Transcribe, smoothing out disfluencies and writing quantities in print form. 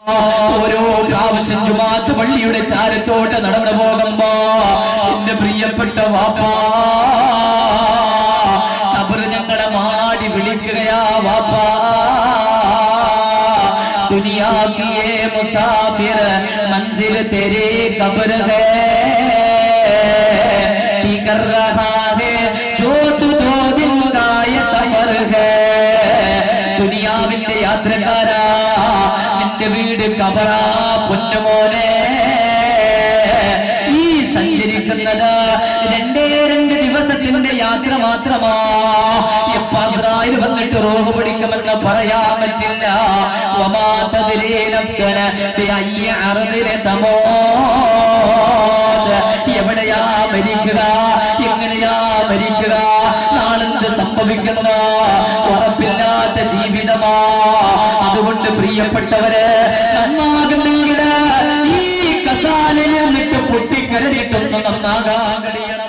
ഓരോ പ്രാവശ്യം ജുമാഅത്ത് പള്ളിയുടെ ചാരത്തോട്ട് നടന്നു പോകുമ്പോ എന്റെ പ്രിയപ്പെട്ട വാപ്പാ ഖബർ ഞങ്ങളെ മാടി വിളിക്കുകയാ വാപ്പാ दुनिया की ये मुसाफिर मंजिल तेरे कब्र है ती कर रहा है जो तू दो दिन का ये सफर है दुनियाविന്റെ യാത്രക്കാരാ നിന്റെ വീട് ഖബറാ പൊന്നുമോനെ ഈ സഞ്ചരിക്കുന്നത് രണ്ടേ ദിവസത്തിന്റെ യാത്ര മാത്രമാ എപ്പാസ്രായിൽ വന്നിട്ട് റൂഹ് പിടിക്കുമെന്ന് പറയാൻ പറ്റില്ല വമാ തദ്രീ നഫ്സന ബിഅയ്യി അർദിന തമൂത് എവിടെയാ മരിക്കുക എങ്ങനെയാ മരിക്കുക നാളെന്ത് സംഭവിക്കുന്ന ഉറപ്പില്ലാത്ത ജീവിതമാ അതുകൊണ്ട് പ്രിയപ്പെട്ടവര് നന്നാകുന്നെങ്കിൽ ഈ കസാലയിൽ നിന്നിട്ട് പൊട്ടിക്കരഞ്ഞിട്ടൊന്നും നന്നാകാൻ കഴിയണം